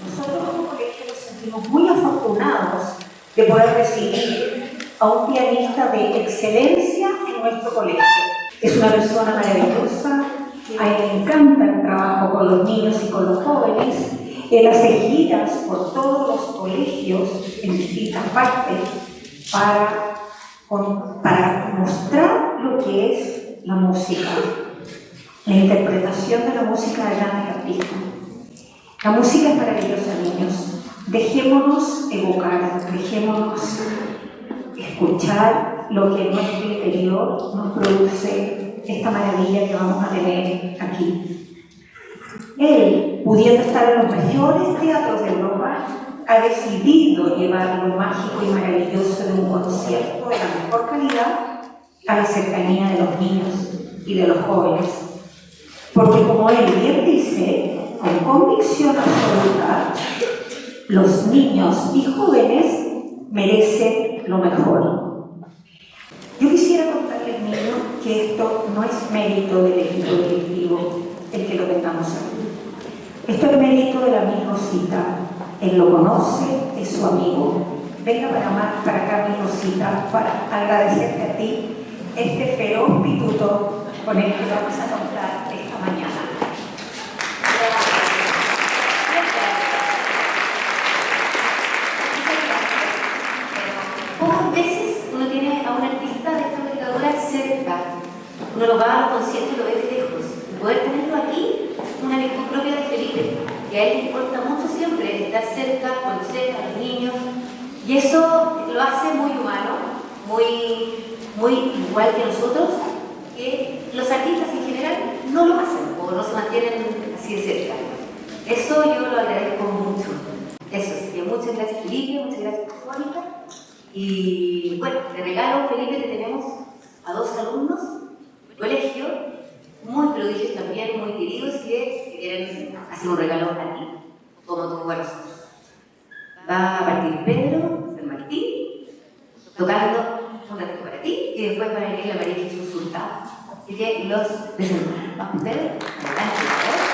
Nosotros como colegio nos sentimos muy afortunados de poder recibir a un pianista de excelencia en nuestro colegio. Es una persona maravillosa, a él le encanta el trabajo con los niños y con los jóvenes. Él hace giras por todos los colegios en distintas partes para mostrar lo que es la música, la interpretación de la música de grandes artistas. La música es maravillosa, niños. Dejémonos evocar, dejémonos escuchar lo que en nuestro interior nos produce esta maravilla que vamos a tener aquí. Él, pudiendo estar en los mejores teatros de Europa, ha decidido llevar lo mágico y maravilloso de un concierto de la mejor calidad a la cercanía de los niños y de los jóvenes. Porque como él bien dice, con convicción absoluta, los niños y jóvenes merecen lo mejor. Yo quisiera contarles, niños, que esto no es mérito del equipo directivo el que lo tengamos aquí. Esto es mérito del amigo Rosita. Él lo conoce, es su amigo. Venga para acá, mi Rosita, para agradecerte a ti este feroz pituto con el que vamos a contar esta mañana. Pocas veces uno tiene a un artista de esta envergadura cerca. Uno lo va a los conciertos y lo ve de lejos. Poder tenerlo aquí es una virtud propia de Felipe, que a él le importa mucho siempre estar cerca, conocer a los niños, y eso lo hace muy humano, muy igual que nosotros, que los artistas en general no lo hacen o no se mantienen así de cerca. Eso yo lo agradezco mucho. Eso, así que muchas gracias, Felipe, muchas gracias, Mónica. Y bueno, de regalo, Felipe, te tenemos a dos alumnos del colegio, muy prodigios también, muy queridos, que quieren hacer un regalo a ti, como tú a nosotros. Va a partir Pedro, San Martín, tocando un ratito para ti, y después va a venir la María Jesús Hurtado. Así que los presentamos. Vamos, Pedro, adelante, por favor.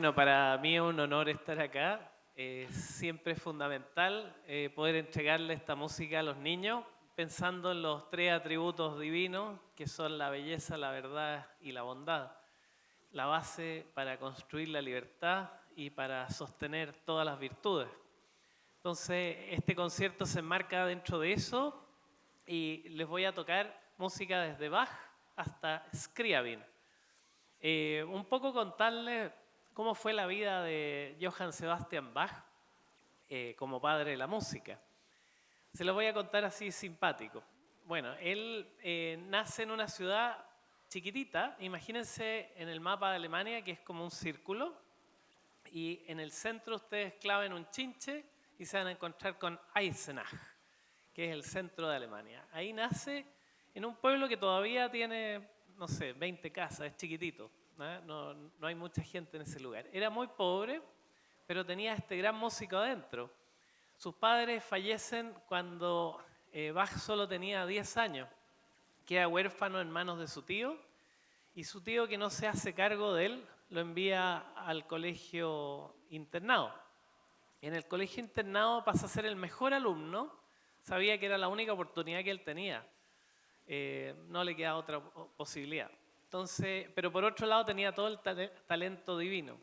Bueno, para mí es un honor estar acá. Siempre es fundamental poder entregarle esta música a los niños, pensando en los 3 atributos divinos, que son la belleza, la verdad y la bondad. La base para construir la libertad y para sostener todas las virtudes. Entonces, este concierto se enmarca dentro de eso y les voy a tocar música desde Bach hasta Scriabin. Un poco contarles cómo fue la vida de Johann Sebastian Bach como padre de la música. Se lo voy a contar así simpático. Bueno, él nace en una ciudad chiquitita, imagínense en el mapa de Alemania que es como un círculo y en el centro ustedes claven un chinche y se van a encontrar con Eisenach, que es el centro de Alemania. Ahí nace en un pueblo que todavía tiene, no sé, 20 casas, es chiquitito, no hay mucha gente en ese lugar. Era muy pobre, pero tenía este gran músico adentro. Sus padres fallecen cuando Bach solo tenía 10 años. Queda huérfano en manos de su tío y su tío, que no se hace cargo de él, lo envía al colegio internado. En el colegio internado pasa a ser el mejor alumno, sabía que era la única oportunidad que él tenía, no le queda otra posibilidad. Entonces, pero por otro lado tenía todo el talento divino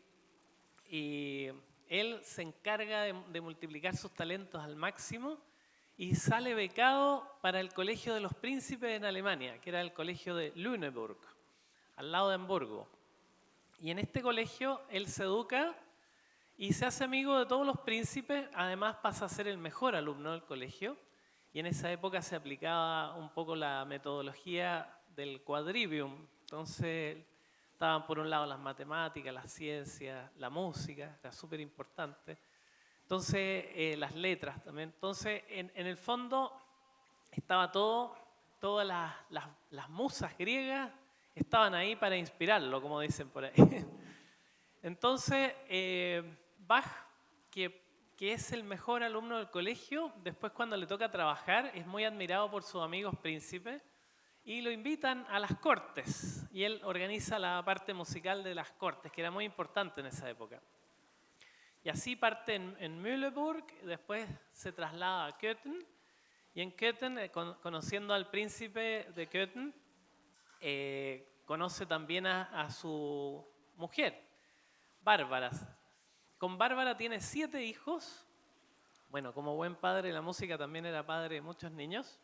y él se encarga de multiplicar sus talentos al máximo y sale becado para el Colegio de los Príncipes en Alemania, que era el colegio de Lüneburg, al lado de Hamburgo. Y en este colegio él se educa y se hace amigo de todos los príncipes, además pasa a ser el mejor alumno del colegio. Y en esa época se aplicaba un poco la metodología del quadrivium. Entonces estaban por un lado las matemáticas, las ciencias, la música, era súper importante. Entonces, las letras también. Entonces, en el fondo estaba todas las musas griegas estaban ahí para inspirarlo, como dicen por ahí. Entonces, Bach, que es el mejor alumno del colegio, después cuando le toca trabajar, es muy admirado por sus amigos príncipes y lo invitan a las cortes. Y él organiza la parte musical de las cortes, que era muy importante en esa época. Y así parte en Mühleburg, después se traslada a Köthen, y en Köthen, conociendo al príncipe de Köthen, conoce también a su mujer, Bárbara. Con Bárbara tiene 7 hijos. Bueno, como buen padre de la música también era padre de muchos niños.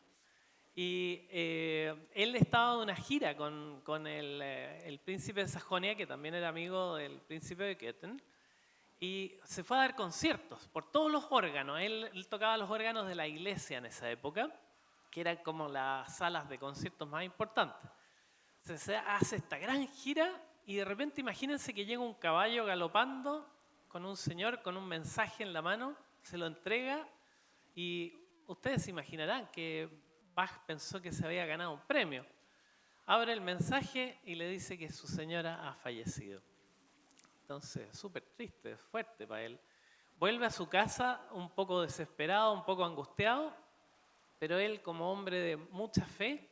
Y él estaba de una gira con el príncipe de Sajonia, que también era amigo del príncipe de Köthen. Y se fue a dar conciertos por todos los órganos. Él tocaba los órganos de la iglesia en esa época, que eran como las salas de conciertos más importantes. Se hace esta gran gira y de repente imagínense que llega un caballo galopando con un señor con un mensaje en la mano, se lo entrega y ustedes se imaginarán que Bach pensó que se había ganado un premio. Abre el mensaje y le dice que su señora ha fallecido. Entonces, súper triste, fuerte para él. Vuelve a su casa un poco desesperado, un poco angustiado, pero él, como hombre de mucha fe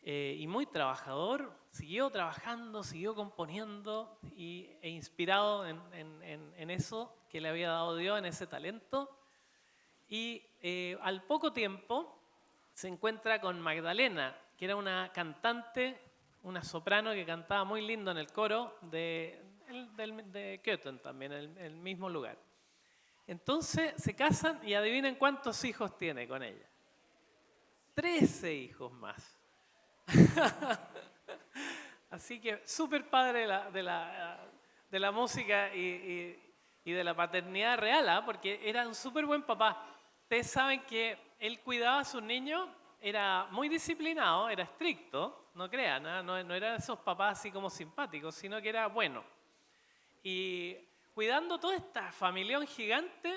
y muy trabajador, siguió trabajando, siguió componiendo e inspirado en eso que le había dado Dios, en ese talento. Y al poco tiempo se encuentra con Magdalena, que era una cantante, una soprano que cantaba muy lindo en el coro de Köthen también, en el mismo lugar. Entonces se casan y adivinen cuántos hijos tiene con ella. 13 hijos más. Así que súper padre de la música y de la paternidad real, porque era un súper buen papá. Ustedes saben que él cuidaba a sus niños, era muy disciplinado, era estricto, no crean, no era de esos papás así como simpáticos, sino que era bueno. Y cuidando toda esta familión gigante,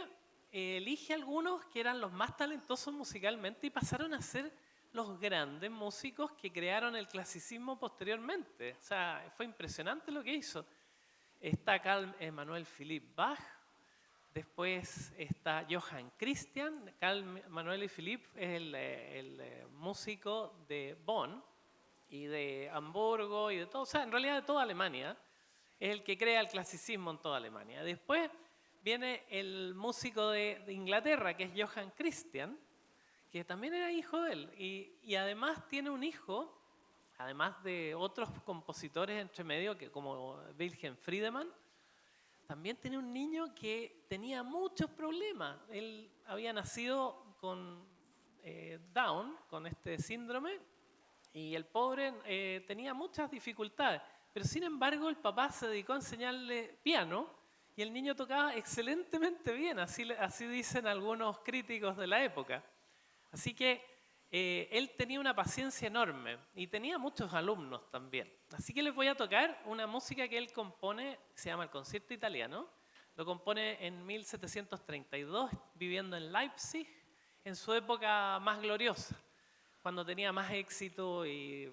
elige algunos que eran los más talentosos musicalmente y pasaron a ser los grandes músicos que crearon el clasicismo posteriormente. O sea, fue impresionante lo que hizo. Está Carl Emanuel Philipp Bach, después está Johann Christian. Carl Emanuel y Philipp es el músico de Bonn y de Hamburgo y de todo, o sea, en realidad de toda Alemania. es el que crea el clasicismo en toda Alemania. Después viene el músico de Inglaterra, que es Johann Christian, que también era hijo de él. Y además tiene un hijo, además de otros compositores entre medio, que como Wilhelm Friedemann, también tenía un niño que tenía muchos problemas. Él había nacido con Down, con este síndrome, y el pobre tenía muchas dificultades. Pero sin embargo el papá se dedicó a enseñarle piano y el niño tocaba excelentemente bien, así dicen algunos críticos de la época. Así que él tenía una paciencia enorme y tenía muchos alumnos también. Así que les voy a tocar una música que él compone, se llama el Concierto Italiano. Lo compone en 1732, viviendo en Leipzig, en su época más gloriosa, cuando tenía más éxito y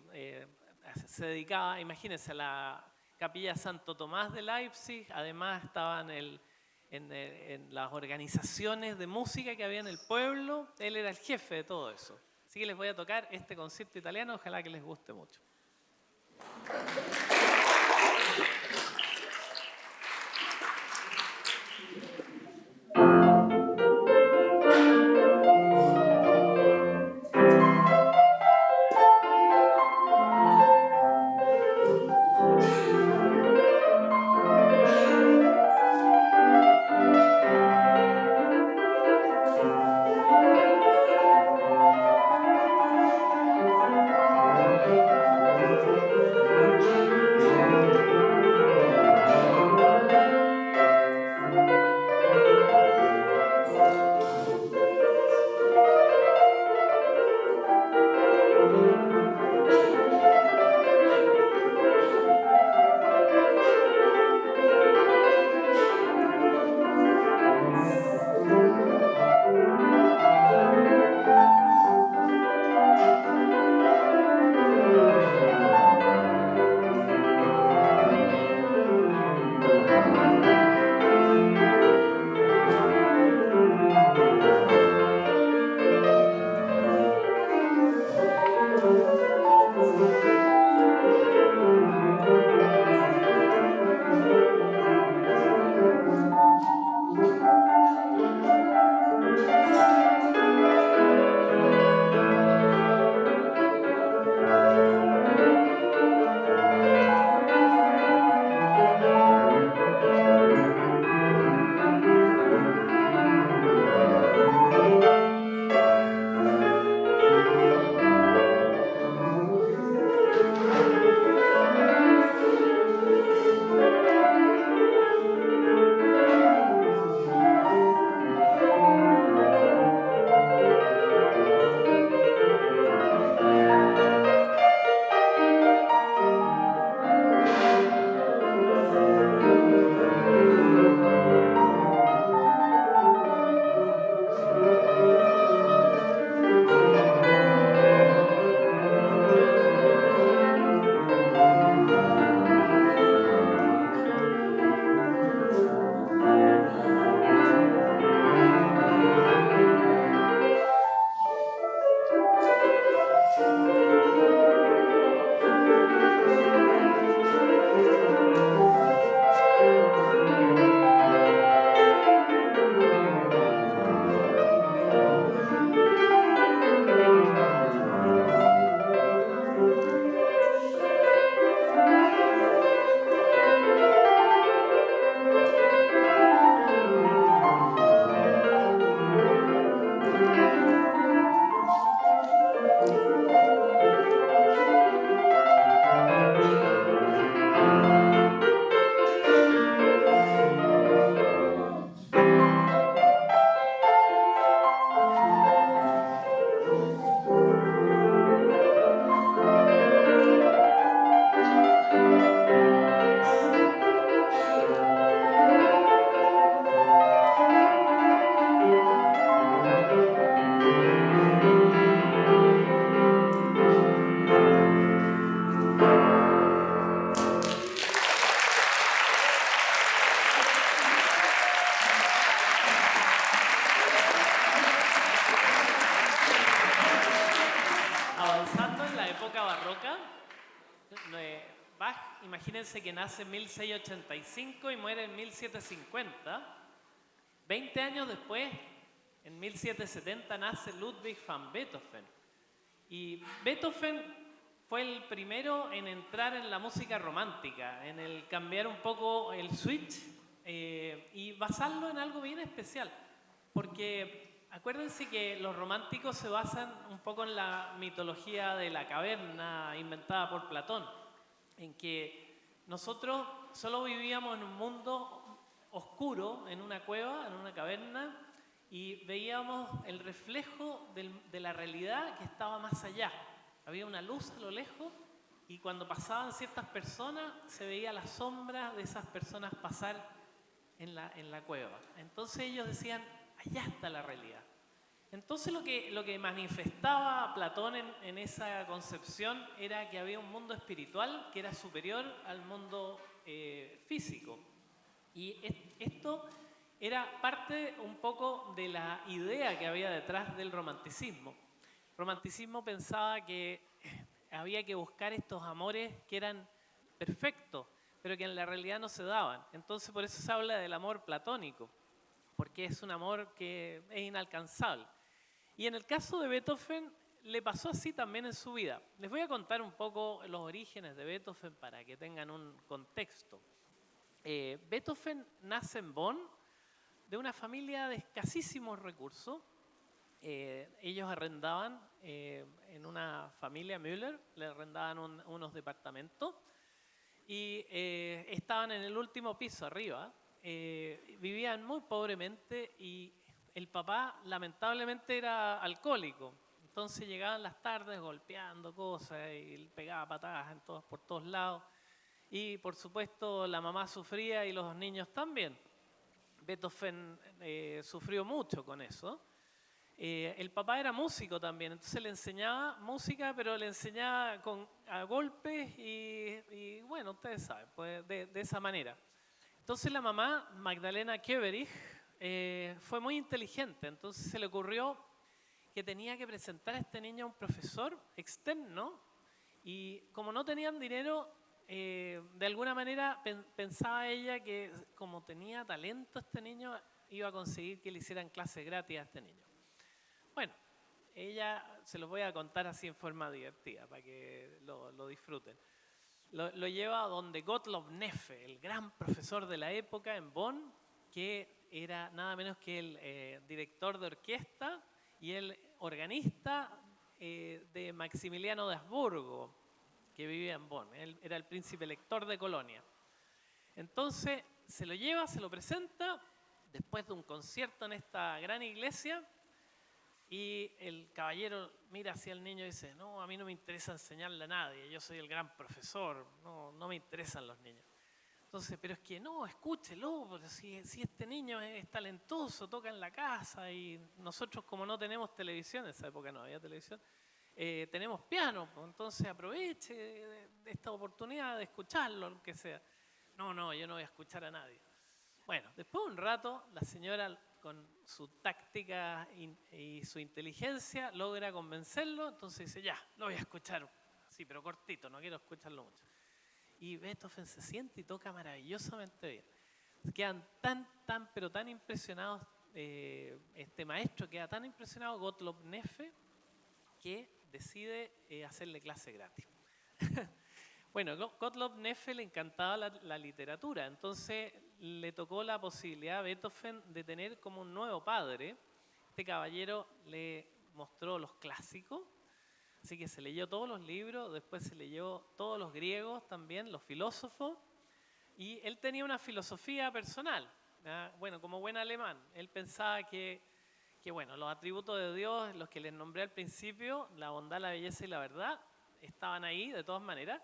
se dedicaba, imagínense, a la Capilla Santo Tomás de Leipzig. Además estaba en las organizaciones de música que había en el pueblo. Él era el jefe de todo eso. Así que les voy a tocar este concierto italiano, ojalá que les guste mucho. Bach, imagínense que nace en 1685 y muere en 1750. 20 años después, en 1770, nace Ludwig van Beethoven. Y Beethoven fue el primero en entrar en la música romántica, en el cambiar un poco el switch y basarlo en algo bien especial. Porque acuérdense que los románticos se basan un poco en la mitología de la caverna inventada por Platón, en que nosotros solo vivíamos en un mundo oscuro, en una cueva, en una caverna, y veíamos el reflejo de la realidad que estaba más allá. Había una luz a lo lejos y cuando pasaban ciertas personas se veía la sombra de esas personas pasar en la cueva. Entonces ellos decían, allá está la realidad. Entonces lo que manifestaba Platón en esa concepción era que había un mundo espiritual que era superior al mundo físico. Y esto era parte un poco de la idea que había detrás del romanticismo. El romanticismo pensaba que había que buscar estos amores que eran perfectos, pero que en la realidad no se daban. Entonces por eso se habla del amor platónico, porque es un amor que es inalcanzable. Y en el caso de Beethoven le pasó así también en su vida. Les voy a contar un poco los orígenes de Beethoven para que tengan un contexto. Beethoven nace en Bonn de una familia de escasísimos recursos. Ellos arrendaban, en una familia Müller, le arrendaban unos departamentos y estaban en el último piso arriba. Vivían muy pobremente y el papá lamentablemente era alcohólico. Entonces llegaban las tardes golpeando cosas y pegaba patadas por todos lados. Y por supuesto la mamá sufría y los niños también. Beethoven sufrió mucho con eso. El papá era músico también, entonces le enseñaba música, pero le enseñaba a golpes y bueno, ustedes saben, pues de esa manera. Entonces la mamá, Magdalena Keverich, fue muy inteligente, entonces se le ocurrió que tenía que presentar a este niño a un profesor externo y como no tenían dinero, de alguna manera pensaba ella que como tenía talento este niño, iba a conseguir que le hicieran clases gratis a este niño. Bueno, ella se los voy a contar así en forma divertida para que lo disfruten. Lo lleva a donde Gottlob Neffe, el gran profesor de la época en Bonn, que era nada menos que el director de orquesta y el organista de Maximiliano de Habsburgo, que vivía en Bonn. Él era el príncipe elector de Colonia. Entonces se lo lleva, se lo presenta, después de un concierto en esta gran iglesia, y el caballero mira hacia el niño y dice, no, a mí no me interesa enseñarle a nadie, yo soy el gran profesor, no me interesan los niños. Entonces, pero es que no, escúchelo, porque si este niño es talentoso, toca en la casa y nosotros como no tenemos televisión, en esa época no había televisión, tenemos piano, pues, entonces aproveche de esta oportunidad de escucharlo, lo que sea. No, yo no voy a escuchar a nadie. Bueno, después de un rato, la señora con su táctica y su inteligencia logra convencerlo, entonces dice, ya, lo voy a escuchar, sí, pero cortito, no quiero escucharlo mucho. Y Beethoven se siente y toca maravillosamente bien. Quedan pero tan impresionados, este maestro queda tan impresionado, Gottlob Neffe, que decide hacerle clase gratis. Bueno, Gottlob Neffe le encantaba la literatura, entonces le tocó la posibilidad a Beethoven de tener como un nuevo padre. Este caballero le mostró los clásicos, así que se leyó todos los libros, después se leyó todos los griegos también, los filósofos, y él tenía una filosofía personal, ¿verdad? Bueno, como buen alemán, él pensaba que bueno, los atributos de Dios, los que les nombré al principio, la bondad, la belleza y la verdad, estaban ahí de todas maneras,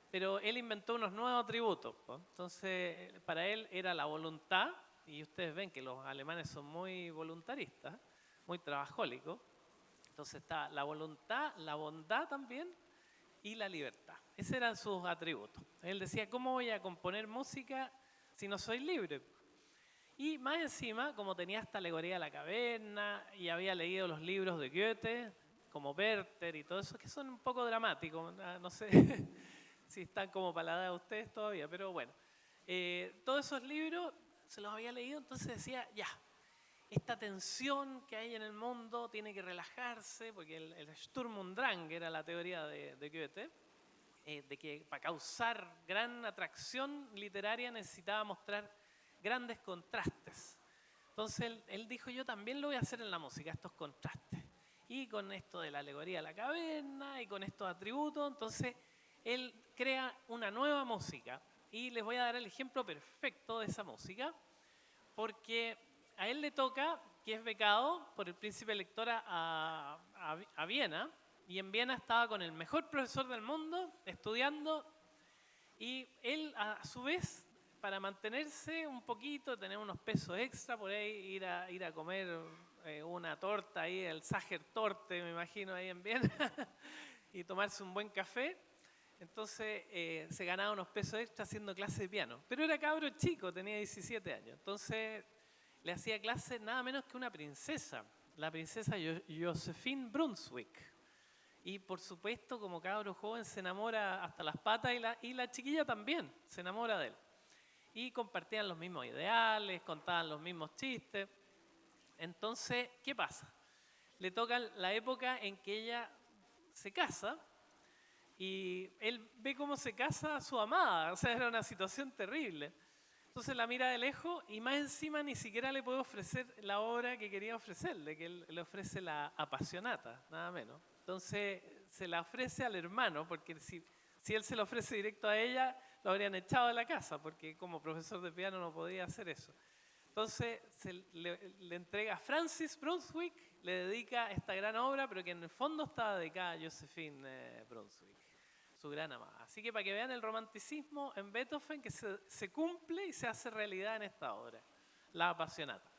pero él inventó unos nuevos atributos, ¿no? Entonces, para él era la voluntad, y ustedes ven que los alemanes son muy voluntaristas, muy trabajólicos. Entonces está la voluntad, la bondad también y la libertad. Esos eran sus atributos. Él decía, ¿cómo voy a componer música si no soy libre? Y más encima, como tenía esta alegoría de la caverna y había leído los libros de Goethe, como Werther y todo eso, que son un poco dramáticos, no sé, si están como para la edad de ustedes todavía, pero bueno. Todos esos libros se los había leído, entonces decía, ya, esta tensión que hay en el mundo tiene que relajarse, porque el Sturm und Drang era la teoría de Goethe, de que para causar gran atracción literaria necesitaba mostrar grandes contrastes. Entonces él dijo, yo también lo voy a hacer en la música, estos contrastes. Y con esto de la alegoría de la caverna y con estos atributos, entonces él crea una nueva música. Y les voy a dar el ejemplo perfecto de esa música, porque a él le toca, que es becado por el príncipe elector a Viena, y en Viena estaba con el mejor profesor del mundo estudiando, y él a su vez, para mantenerse un poquito, tener unos pesos extra, por ahí ir a comer una torta ahí, el Sacher-Torte, me imagino, ahí en Viena, y tomarse un buen café. Entonces se ganaba unos pesos extra haciendo clase de piano. Pero era cabro chico, tenía 17 años. Entonces le hacía clase nada menos que una princesa, la princesa Josephine Brunswick. Y por supuesto, como cabro joven, se enamora hasta las patas y la chiquilla también se enamora de él. Y compartían los mismos ideales, contaban los mismos chistes. Entonces, ¿qué pasa? Le toca la época en que ella se casa y él ve cómo se casa a su amada. O sea, era una situación terrible. Entonces la mira de lejos y más encima ni siquiera le puede ofrecer la obra que quería ofrecerle, que él le ofrece la Apasionata, nada menos. Entonces se la ofrece al hermano, porque si él se la ofrece directo a ella, lo habrían echado de la casa, porque como profesor de piano no podía hacer eso. Entonces le entrega a Francis Brunswick, le dedica esta gran obra, pero que en el fondo está dedicada a Josephine Brunswick, su gran amada. Así que para que vean el romanticismo en Beethoven que se cumple y se hace realidad en esta obra, La Apasionata.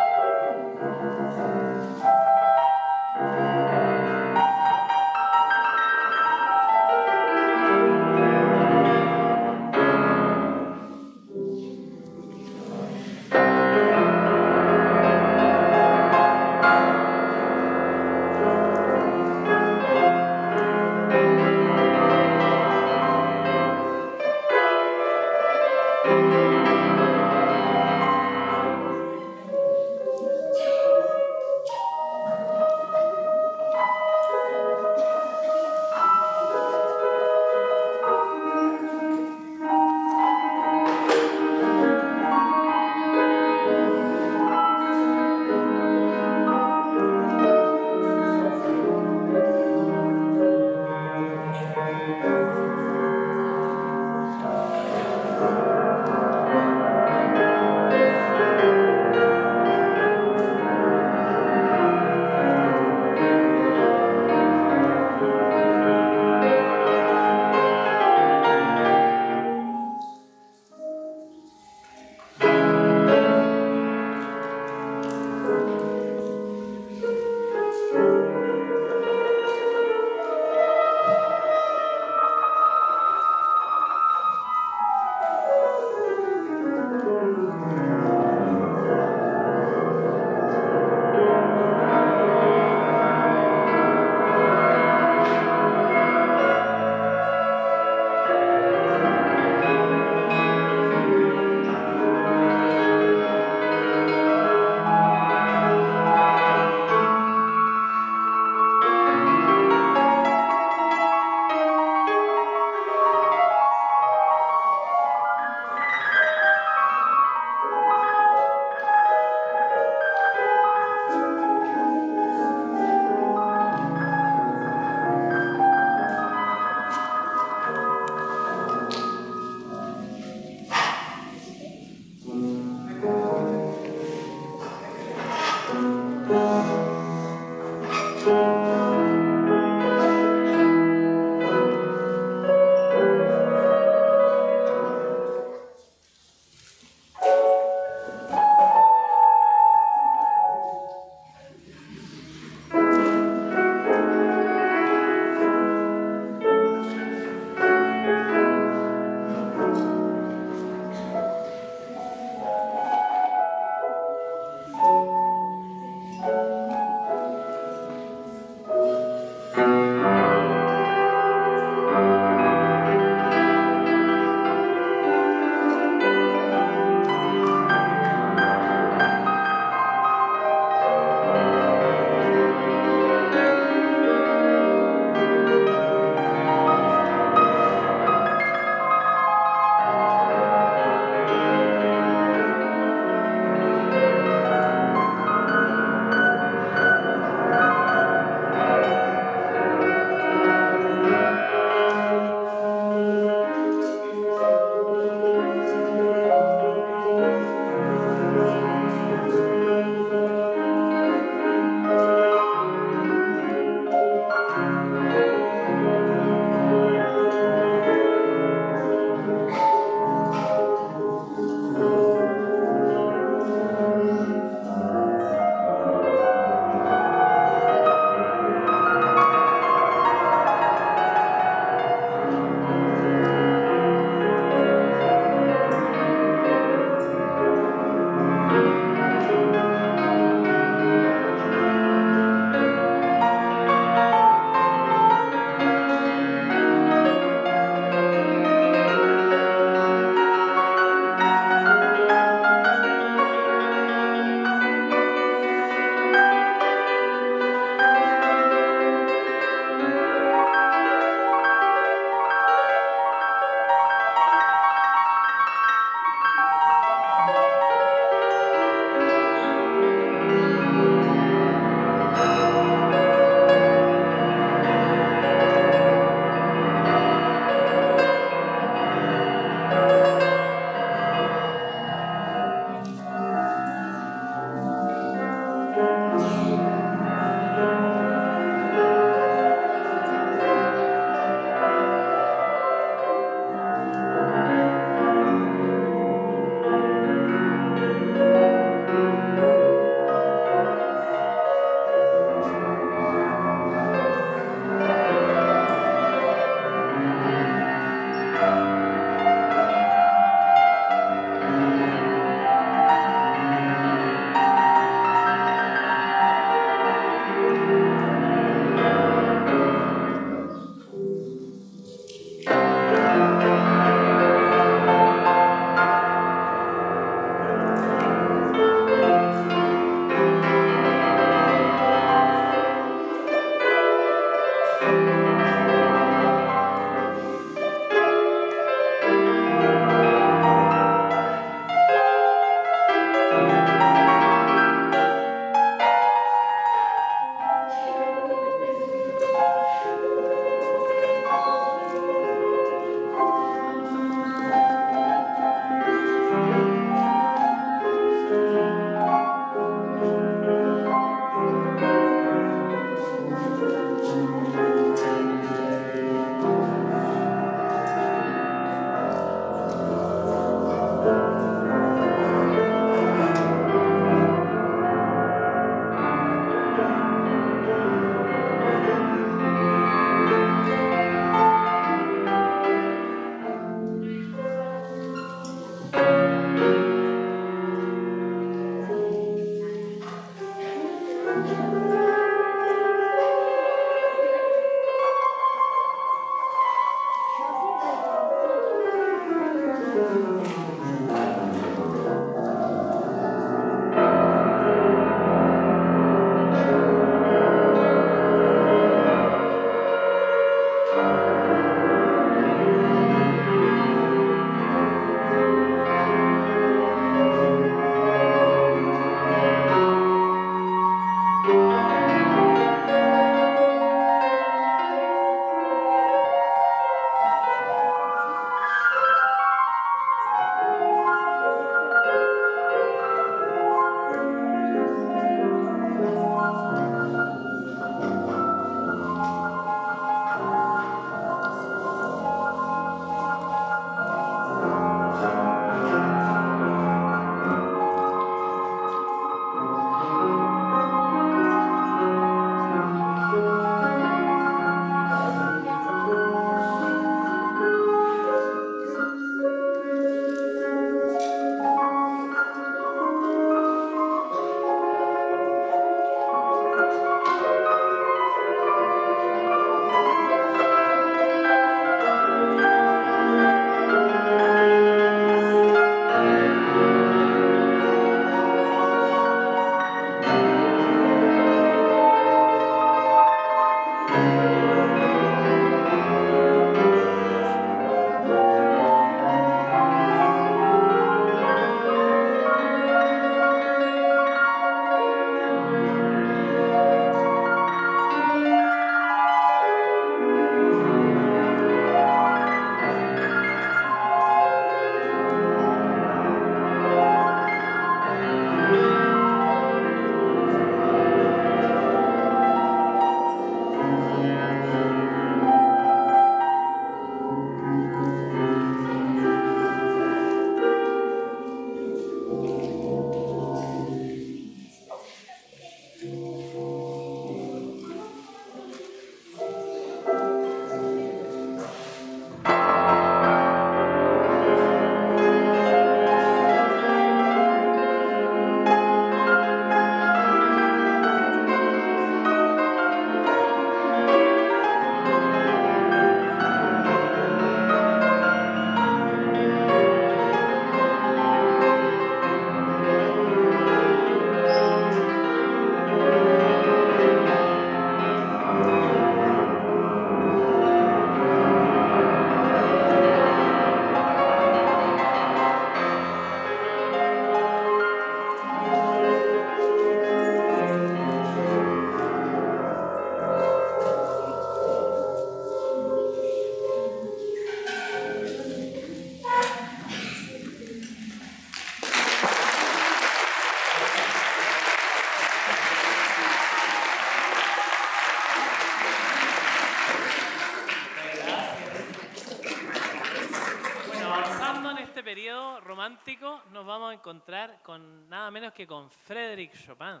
romántico, nos vamos a encontrar con nada menos que con Frédéric Chopin.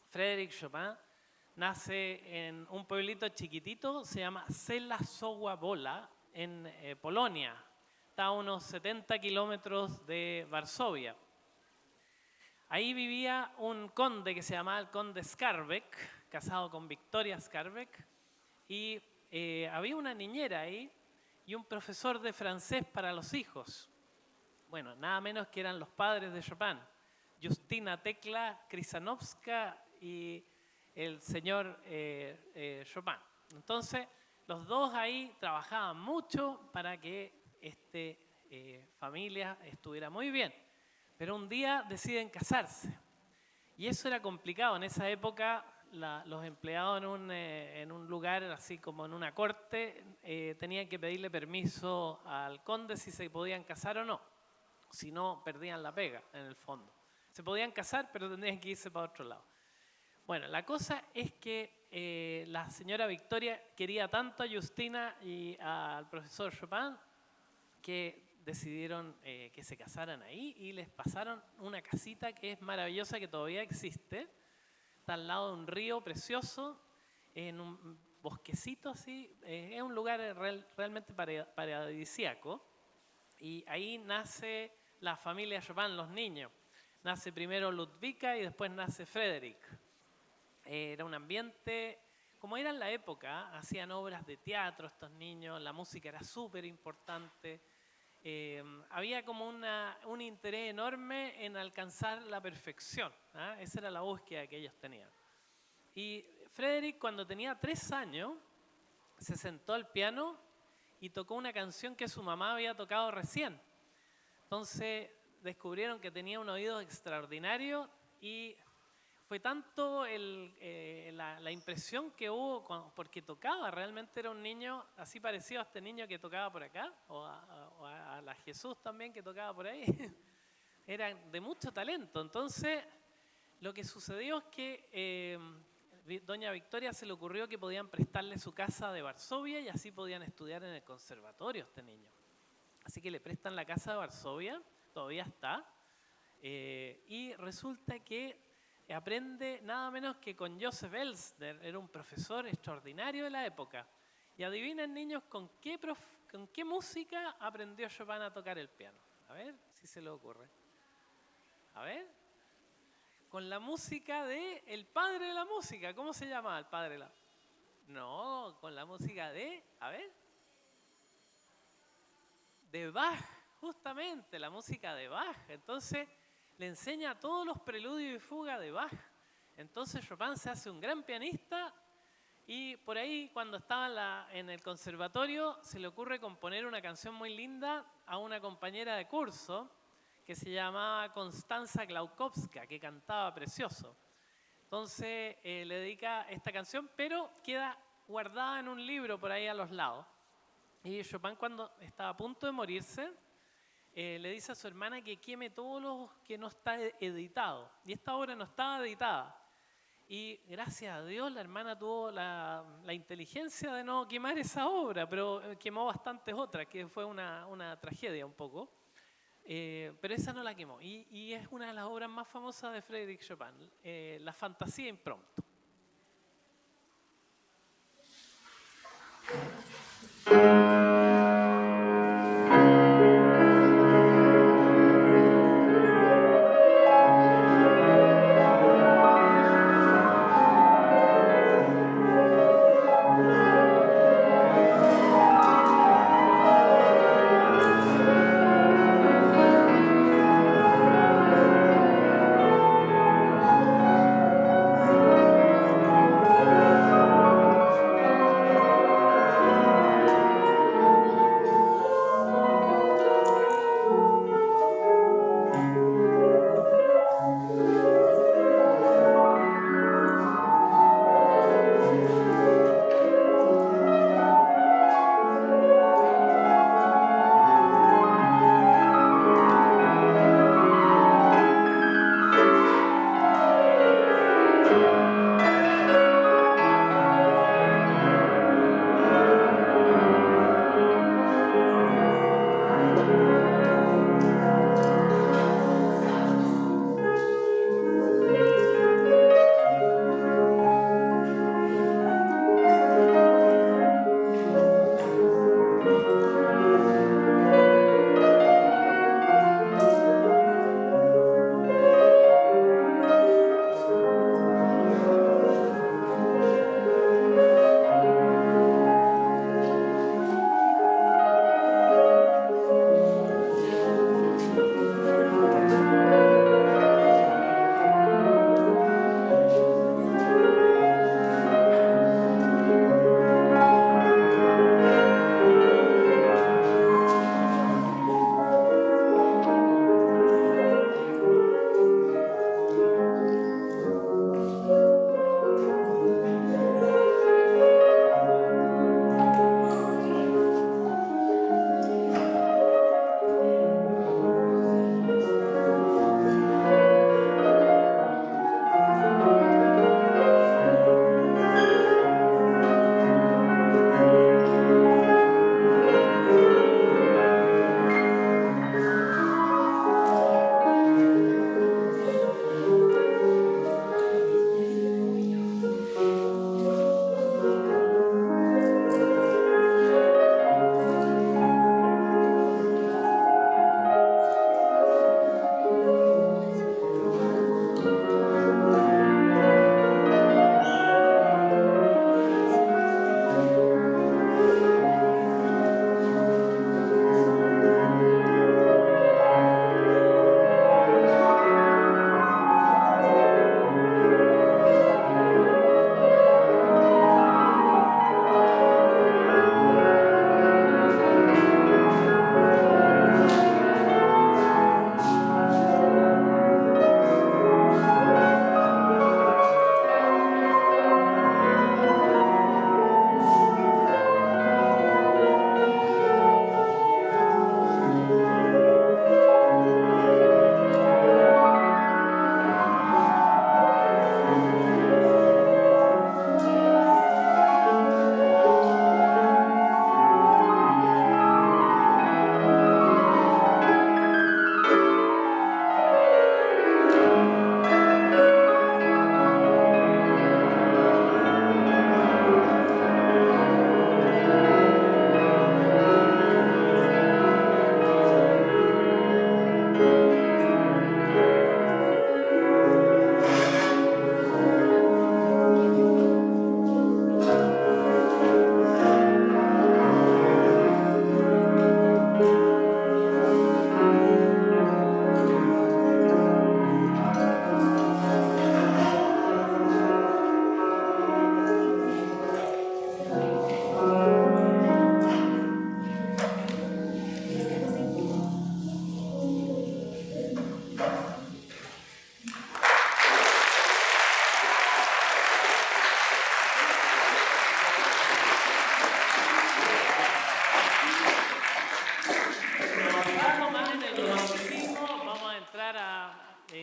Frédéric Chopin nace en un pueblito chiquitito, se llama Sela Wola, en Polonia. Está a unos 70 kilómetros de Varsovia. Ahí vivía un conde que se llamaba el conde Skarbek, casado con Victoria Skarbek, y había una niñera ahí y un profesor de francés para los hijos. Bueno, nada menos que eran los padres de Chopin, Justina Tekla Krysanovska y el señor Chopin. Entonces, los dos ahí trabajaban mucho para que esta familia estuviera muy bien. Pero un día deciden casarse. Y eso era complicado. En esa época, los empleados en un lugar, así como en una corte, tenían que pedirle permiso al conde si se podían casar o no. Si no, perdían la pega, en el fondo. Se podían casar, pero tendrían que irse para otro lado. Bueno, la cosa es que la señora Victoria quería tanto a Justina y al profesor Chopin que decidieron que se casaran ahí y les pasaron una casita que es maravillosa, que todavía existe. Está al lado de un río precioso, en un bosquecito así. Es un lugar realmente paradisíaco. Y ahí nace la familia Chopin, los niños. Nace primero Ludwika y después nace Frédéric. Era un ambiente, como era en la época, hacían obras de teatro estos niños, la música era súper importante. Había como un interés enorme en alcanzar la perfección. Esa era la búsqueda que ellos tenían. Y Frédéric, cuando tenía 3 años, se sentó al piano y tocó una canción que su mamá había tocado recién. Entonces descubrieron que tenía un oído extraordinario y fue tanto la impresión que hubo porque tocaba. Realmente era un niño así parecido a este niño que tocaba por acá, o a la Jesús también que tocaba por ahí. Era de mucho talento. Entonces lo que sucedió es que doña Victoria se le ocurrió que podían prestarle su casa de Varsovia y así podían estudiar en el conservatorio este niño. Así que le prestan la casa de Varsovia, todavía está, y resulta que aprende nada menos que con Joseph Elsner, era un profesor extraordinario de la época. Y adivinen, niños, ¿con qué música aprendió Chopin a tocar el piano? A ver si se le ocurre. A ver. Con la música de el padre de la música. ¿Cómo se llama el padre de la...? No, con la música de... A ver. De Bach, justamente, la música de Bach. Entonces le enseña todos los preludios y fugas de Bach. Entonces Chopin se hace un gran pianista y por ahí cuando estaba en el conservatorio se le ocurre componer una canción muy linda a una compañera de curso que se llamaba Constanza Glaukowska, que cantaba precioso. Entonces le dedica esta canción, pero queda guardada en un libro por ahí a los lados. Y Chopin, cuando estaba a punto de morirse, le dice a su hermana que queme todo lo que no está editado. Y esta obra no estaba editada. Y gracias a Dios la hermana tuvo la inteligencia de no quemar esa obra, pero quemó bastantes otras, que fue una tragedia un poco. Pero esa no la quemó. Y es una de las obras más famosas de Frédéric Chopin, La Fantasía Impromptu.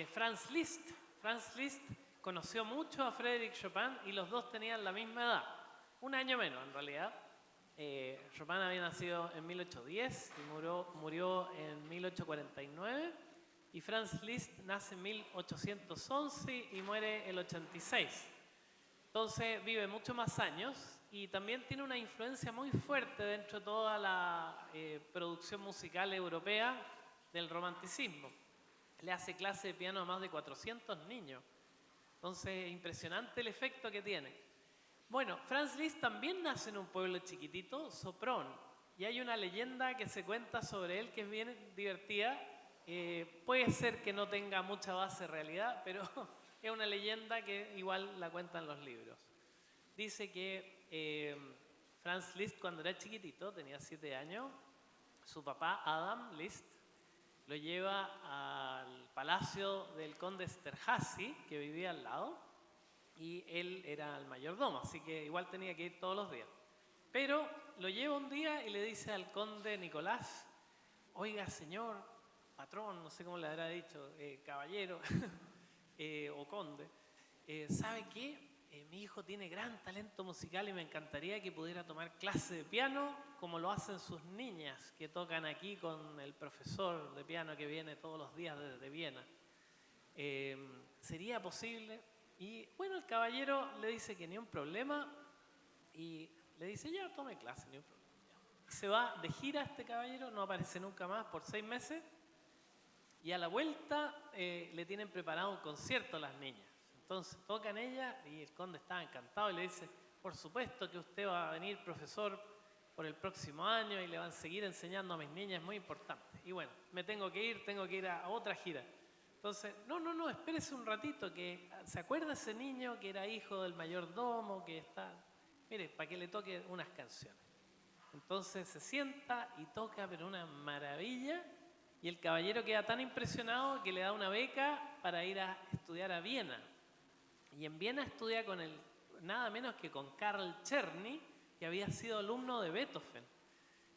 Franz Liszt. Franz Liszt conoció mucho a Frédéric Chopin y los dos tenían la misma edad, un año menos en realidad. Chopin había nacido en 1810 y murió en 1849, y Franz Liszt nace en 1811 y muere el 86. Entonces vive mucho más años y también tiene una influencia muy fuerte dentro de toda la producción musical europea del romanticismo. Le hace clase de piano a más de 400 niños. Entonces, impresionante el efecto que tiene. Bueno, Franz Liszt también nace en un pueblo chiquitito, Sopron, y hay una leyenda que se cuenta sobre él que es bien divertida. Puede ser que no tenga mucha base de realidad, pero es una leyenda que igual la cuentan los libros. Dice que Franz Liszt, cuando era chiquitito, tenía 7 años, su papá Adam Liszt lo lleva al palacio del conde Esterházy, que vivía al lado, y él era el mayordomo, así que igual tenía que ir todos los días. Pero lo lleva un día y le dice al conde Nicolás: oiga, señor, patrón, no sé cómo le habrá dicho, caballero o conde, ¿sabe qué? Mi hijo tiene gran talento musical y me encantaría que pudiera tomar clase de piano como lo hacen sus niñas que tocan aquí con el profesor de piano que viene todos los días desde Viena. ¿Sería posible? Y bueno, el caballero le dice que ni un problema y le dice: ya, tome clase, ni un problema. Se va de gira este caballero, no aparece nunca más por 6 meses, y a la vuelta le tienen preparado un concierto a las niñas. Entonces tocan ellas y el conde estaba encantado y le dice: por supuesto que usted va a venir profesor por el próximo año y le van a seguir enseñando a mis niñas, es muy importante. Y bueno, me tengo que ir a otra gira. Entonces, no, espérese un ratito, que se acuerda ese niño que era hijo del mayordomo, que está, mire, para que le toque unas canciones. Entonces se sienta y toca, pero una maravilla, y el caballero queda tan impresionado que le da una beca para ir a estudiar a Viena. Y en Viena estudia con nada menos que con Karl Czerny, que había sido alumno de Beethoven.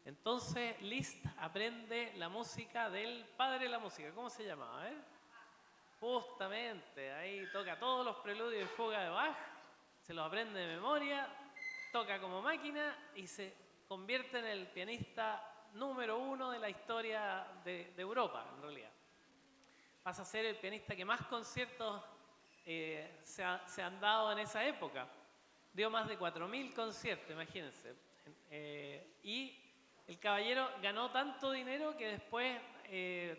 Entonces Liszt aprende la música del padre de la música. ¿Cómo se llamaba? Justamente, ahí toca todos los preludios y fuga de Bach, se los aprende de memoria, toca como máquina y se convierte en el pianista número 1 de la historia de Europa, en realidad. Pasa a ser el pianista que más conciertos se han dado en esa época. Dio más de 4.000 conciertos, imagínense. Y el caballero ganó tanto dinero que después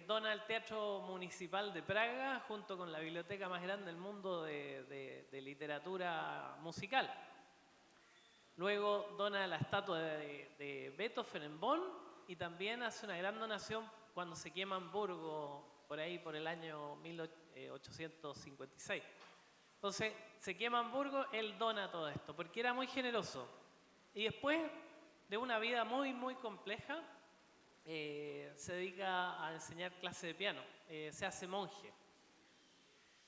dona el Teatro Municipal de Praga junto con la biblioteca más grande del mundo de literatura musical. Luego dona la estatua de Beethoven en Bonn y también hace una gran donación cuando se quema Hamburgo por ahí por el año 1856. Entonces se quema Hamburgo, él dona todo esto porque era muy generoso. Y después de una vida muy, muy compleja, se dedica a enseñar clase de piano, se hace monje.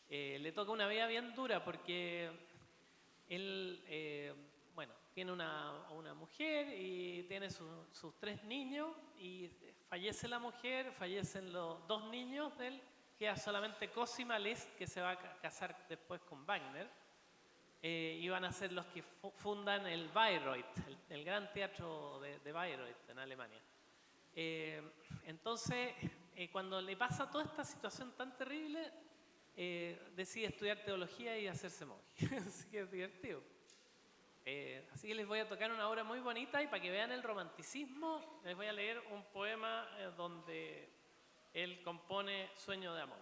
Le toca una vida bien dura porque él, tiene una mujer y tiene sus 3 niños y fallece la mujer, fallecen los 2 niños de él, queda solamente Cosima Liszt, que se va a casar después con Wagner. Y van a ser los que fundan el Bayreuth, el gran teatro de Bayreuth en Alemania. Entonces, cuando le pasa toda esta situación tan terrible, decide estudiar teología y hacerse monje. Así que es divertido. Así que les voy a tocar una obra muy bonita y para que vean el romanticismo, les voy a leer un poema donde él compone Sueño de amor.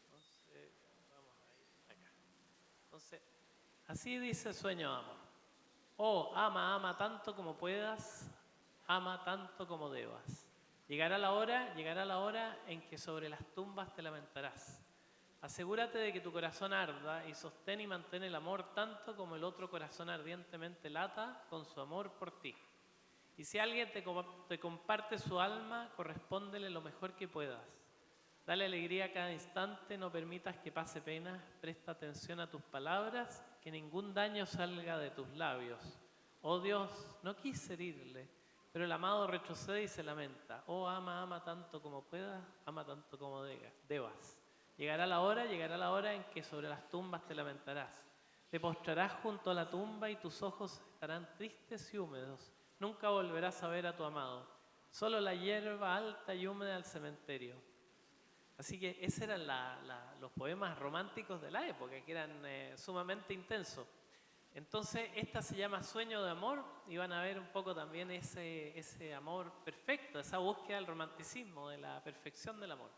Entonces, vamos a ir acá. Entonces, así dice Sueño de amor. Oh, ama tanto como puedas, ama tanto como debas. Llegará la hora en que sobre las tumbas te lamentarás. Asegúrate de que tu corazón arda y sostén y mantén el amor tanto como el otro corazón ardientemente lata con su amor por ti. Y si alguien te comparte su alma, correspóndele lo mejor que puedas. Dale alegría a cada instante, no permitas que pase pena, presta atención a tus palabras, que ningún daño salga de tus labios. Oh Dios, no quise herirle, pero el amado retrocede y se lamenta. Oh, ama tanto como puedas, ama tanto como debas. Llegará la hora en que sobre las tumbas te lamentarás. Te postrarás junto a la tumba y tus ojos estarán tristes y húmedos. Nunca volverás a ver a tu amado. Solo la hierba alta y húmeda del cementerio. Así que esos eran los poemas románticos de la época, que eran sumamente intensos. Entonces, esta se llama Sueño de Amor, y van a ver un poco también ese amor perfecto, esa búsqueda del romanticismo, de la perfección del amor.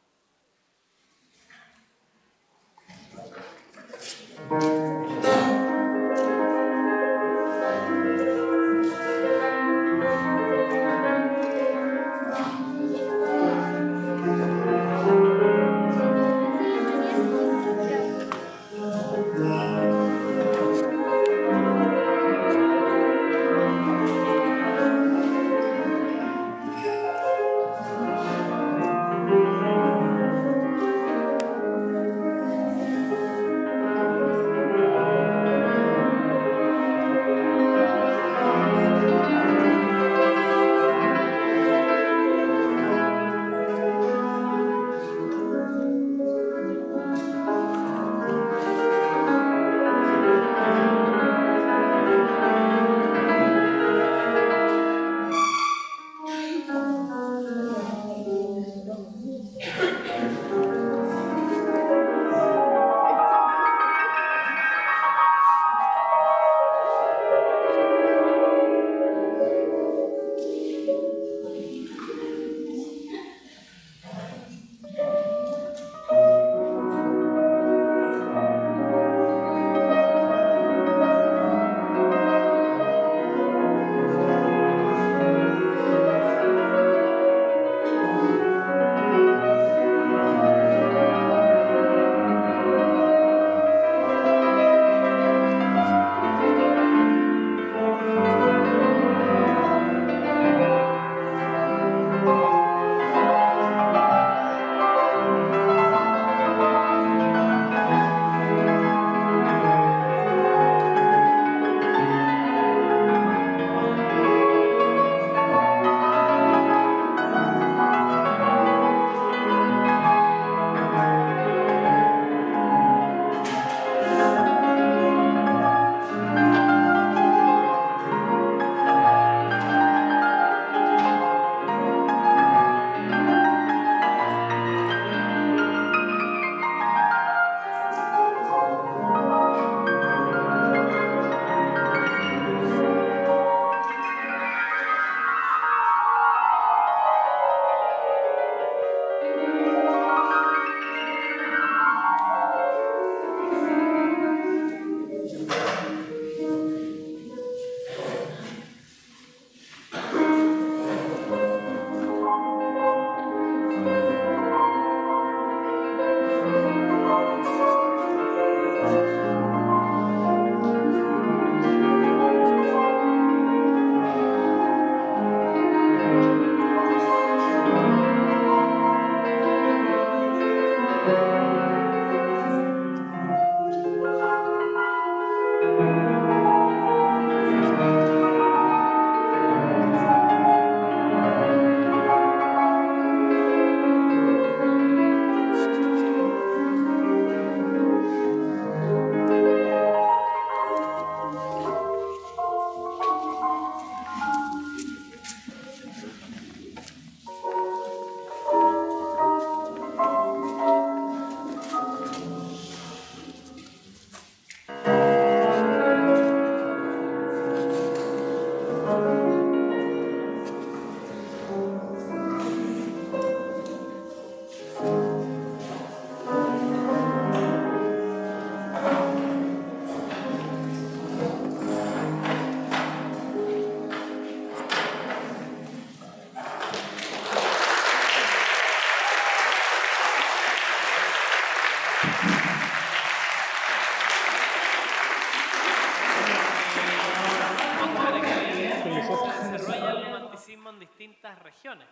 En distintas regiones.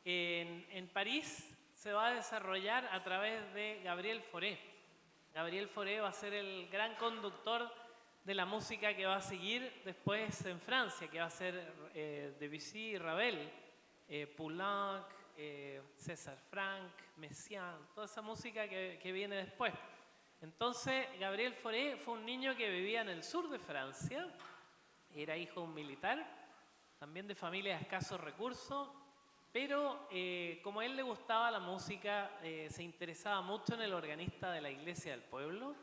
En París se va a desarrollar a través de Gabriel Fauré. Gabriel Fauré va a ser el gran conductor de la música que va a seguir después en Francia, que va a ser Debussy y Ravel, Poulenc, César Franck, Messiaen, toda esa música que viene después. Entonces, Gabriel Fauré fue un niño que vivía en el sur de Francia, era hijo de un militar, también de familia de escasos recursos, pero como a él le gustaba la música, se interesaba mucho en el organista de la iglesia del pueblo,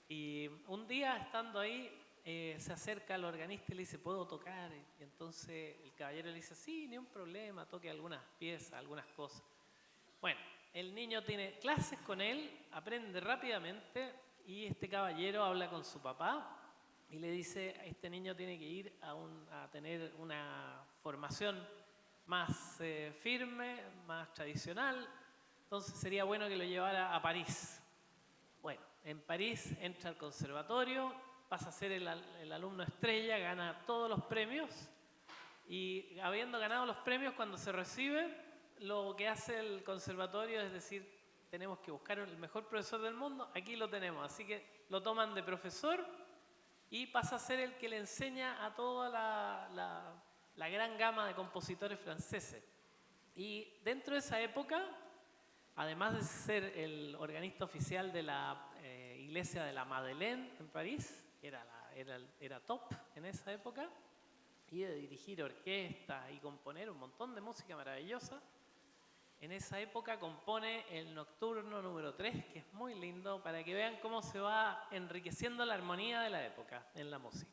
y un día estando ahí, se acerca al organista y le dice, ¿puedo tocar? Y entonces el caballero le dice, sí, ni un problema, toque algunas piezas, algunas cosas. Bueno, el niño tiene clases con él, aprende rápidamente y este caballero habla con su papá y le dice, este niño tiene que ir a tener una formación más firme, más tradicional, entonces sería bueno que lo llevara a París. Bueno, en París entra al conservatorio, pasa a ser el alumno estrella, gana todos los premios y habiendo ganado los premios cuando se recibe, lo que hace el conservatorio es decir, tenemos que buscar el mejor profesor del mundo, aquí lo tenemos, así que lo toman de profesor y pasa a ser el que le enseña a toda la gran gama de compositores franceses. Y dentro de esa época, además de ser el organista oficial de la iglesia de la Madeleine en París, era top en esa época, y de dirigir orquestas y componer un montón de música maravillosa, en esa época compone el Nocturno número 3, que es muy lindo, para que vean cómo se va enriqueciendo la armonía de la época en la música.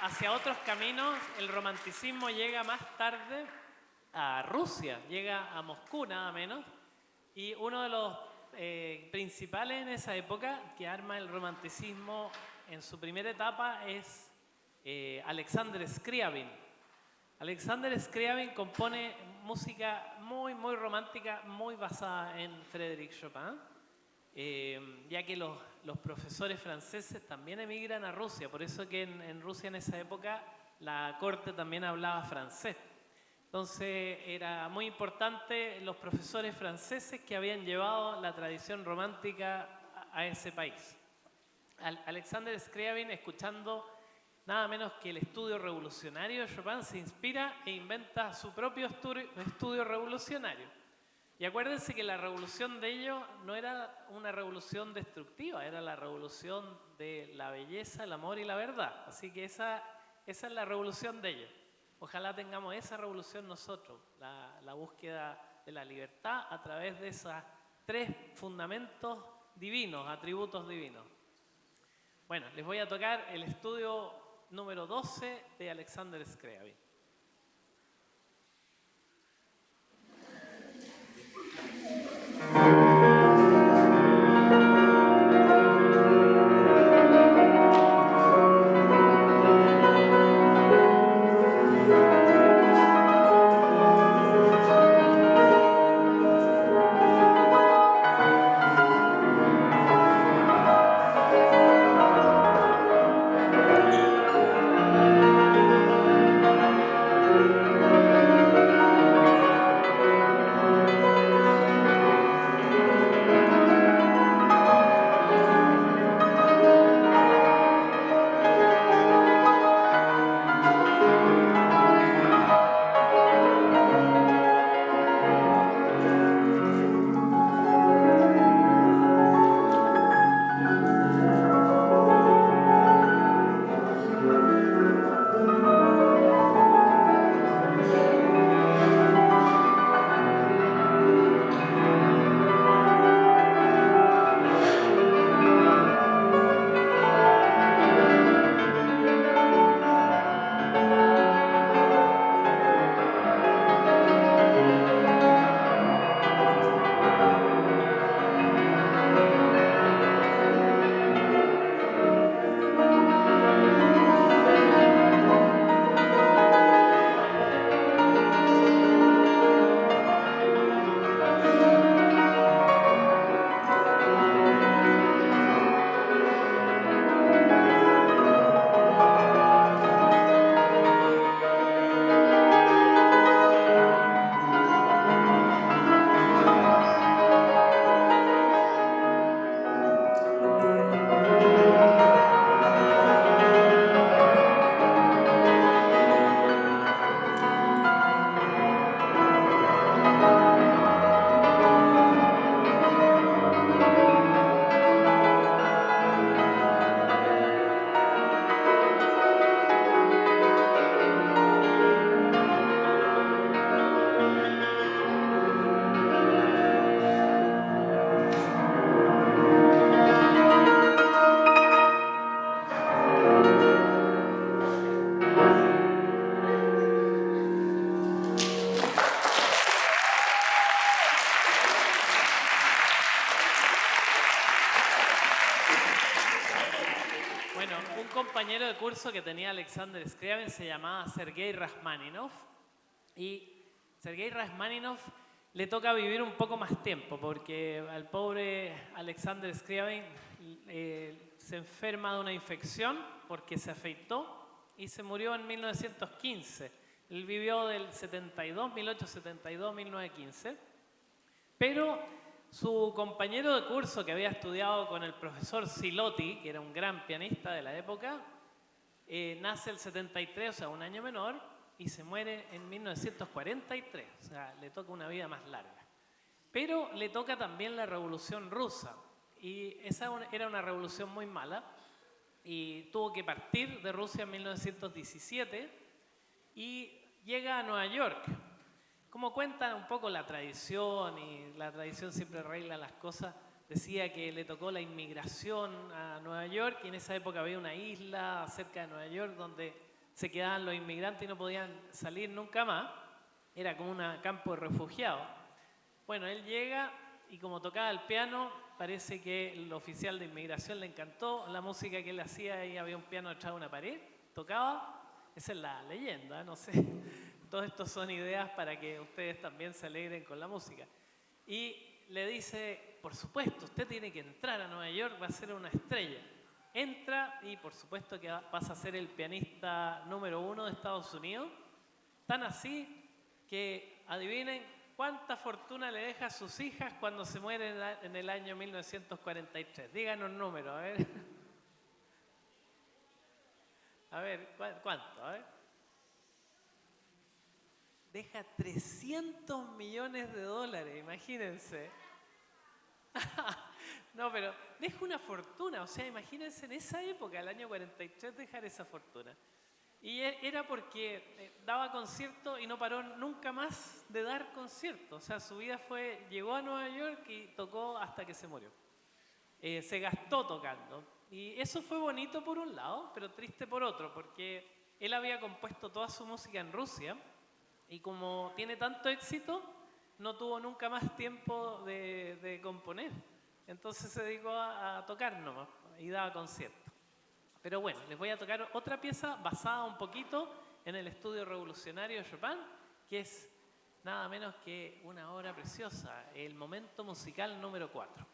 hacia otros caminos. El romanticismo llega más tarde a Rusia, llega a Moscú nada menos, y uno de los principales en esa época que arma el romanticismo en su primera etapa es Alexander Scriabin. Alexander Scriabin compone música muy, muy romántica, muy basada en Frédéric Chopin, ya que los profesores franceses también emigran a Rusia, por eso que en Rusia en esa época la corte también hablaba francés. Entonces era muy importante los profesores franceses que habían llevado la tradición romántica a ese país. Alexander Scriabin, escuchando nada menos que el estudio revolucionario de Chopin, se inspira e inventa su propio estudio revolucionario. Y acuérdense que la revolución de ellos no era una revolución destructiva, era la revolución de la belleza, el amor y la verdad. Así que esa es la revolución de ellos. Ojalá tengamos esa revolución nosotros, la búsqueda de la libertad a través de esos 3 fundamentos divinos, atributos divinos. Bueno, les voy a tocar el estudio número 12 de Alexander Scriabin. Compañero de curso que tenía Alexander Scriabin se llamaba Sergei Rachmaninov, y Sergei Rachmaninov le toca vivir un poco más tiempo porque al pobre Alexander Scriabin se enferma de una infección porque se afeitó y se murió en 1915. Él vivió del 1872 a 1915, pero su compañero de curso que había estudiado con el profesor Silotti, que era un gran pianista de la época, nace el 73, o sea, un año menor, y se muere en 1943, o sea, le toca una vida más larga. Pero le toca también la Revolución Rusa, y esa era una revolución muy mala, y tuvo que partir de Rusia en 1917, y llega a Nueva York. Como cuenta un poco la tradición, y la tradición siempre arregla las cosas, decía que le tocó la inmigración a Nueva York, y en esa época había una isla cerca de Nueva York donde se quedaban los inmigrantes y no podían salir nunca más. Era como un campo de refugiados. Bueno, él llega y como tocaba el piano, parece que el oficial de inmigración le encantó la música que él hacía y había un piano detrás de una pared, tocaba, esa es la leyenda, no sé. Todo esto son ideas para que ustedes también se alegren con la música. Y le dice, por supuesto, usted tiene que entrar a Nueva York, va a ser una estrella. Entra y por supuesto que pasa a ser el pianista número 1 de Estados Unidos. Tan así que adivinen cuánta fortuna le deja a sus hijas cuando se mueren en el año 1943. Díganos un número, a ver. A ver, ¿cuánto? A ver. Deja 300 millones de dólares, imagínense. No, pero deja una fortuna, o sea, imagínense en esa época, el año 43, dejar esa fortuna. Y era porque daba conciertos y no paró nunca más de dar conciertos. O sea, su vida llegó a Nueva York y tocó hasta que se murió. Se gastó tocando. Y eso fue bonito por un lado, pero triste por otro, porque él había compuesto toda su música en Rusia y como tiene tanto éxito, no tuvo nunca más tiempo de componer. Entonces se dedicó a tocar nomás y daba conciertos. Pero bueno, les voy a tocar otra pieza basada un poquito en el estudio revolucionario de Chopin, que es nada menos que una obra preciosa, el Momento Musical número 4.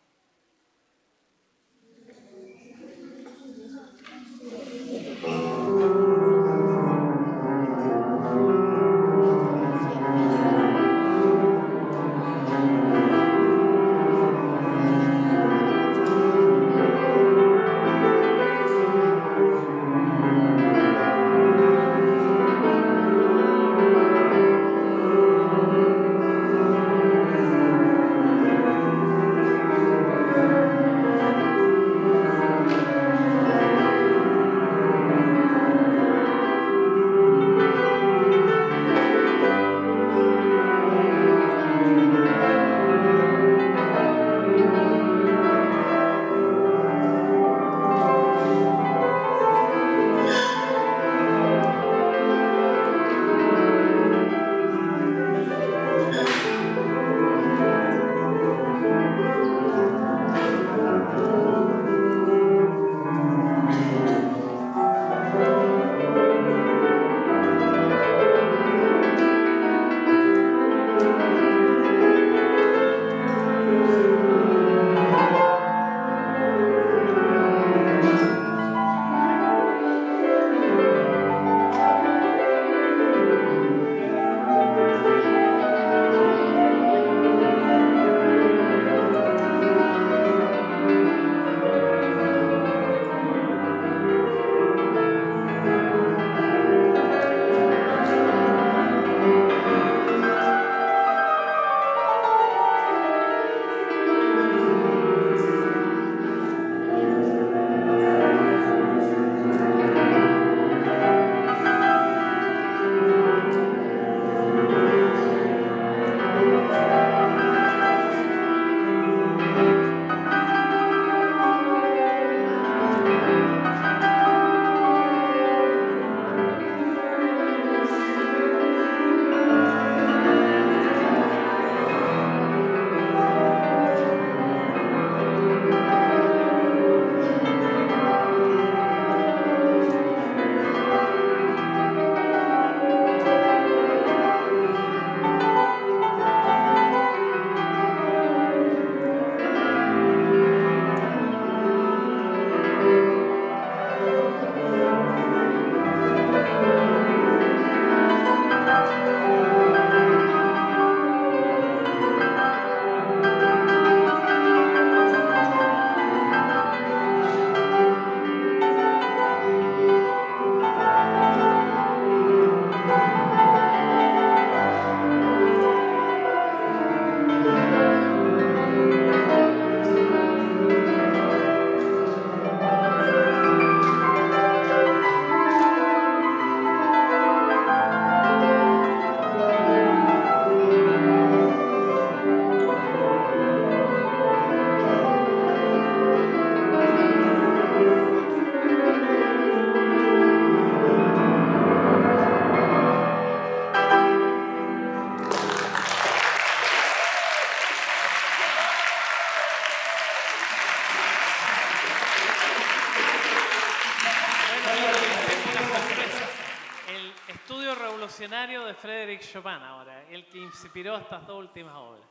Preludio revolucionario de Frédéric Chopin ahora, el que inspiró estas dos últimas obras.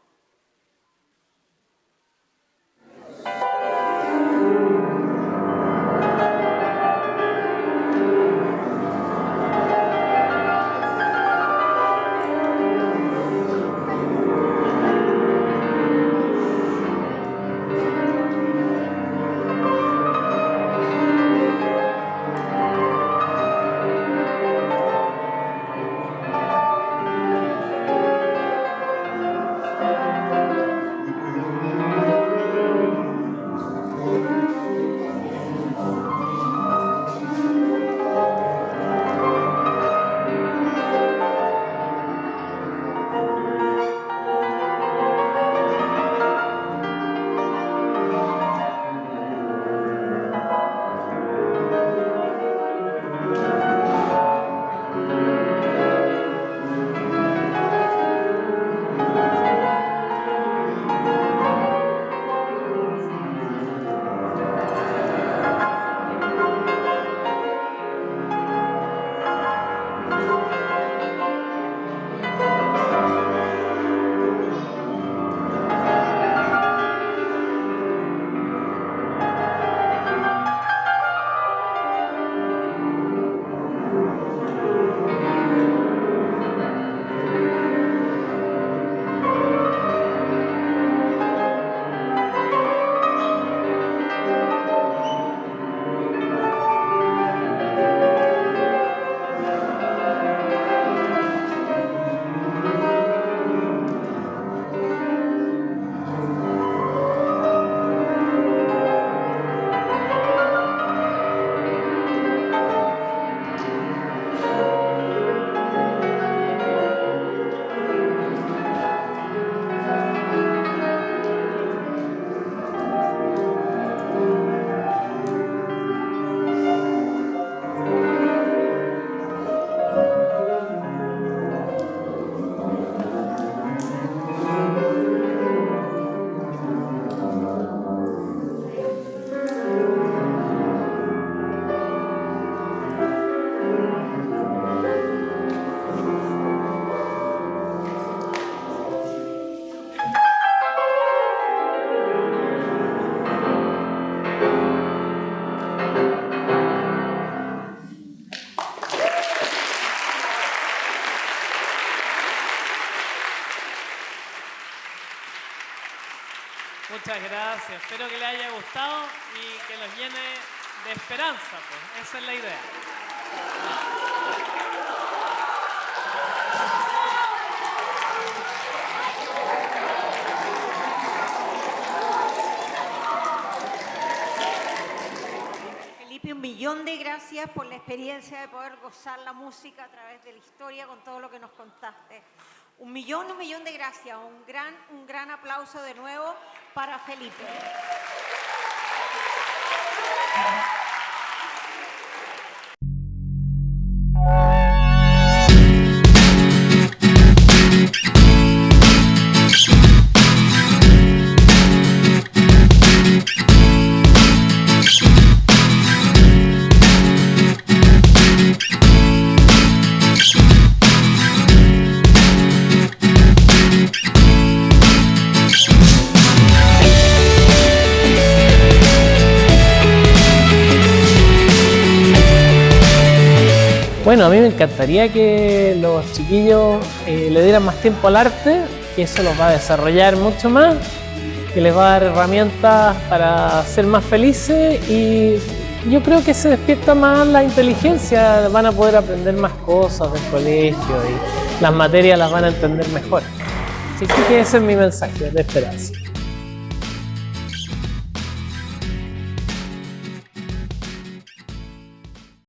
Muchas gracias, espero que les haya gustado y que los llene de esperanza, pues esa es la idea. Felipe, 1.000.000 de gracias por la experiencia de poder gozar la música a través de la historia con todo lo que nos contaste. 1.000.000 de gracias, un gran aplauso de nuevo para Felipe. Bueno, a mí me encantaría que los chiquillos le dieran más tiempo al arte, que eso los va a desarrollar mucho más, que les va a dar herramientas para ser más felices y yo creo que se despierta más la inteligencia, van a poder aprender más cosas del colegio y las materias las van a entender mejor. Así que ese es mi mensaje de esperanza.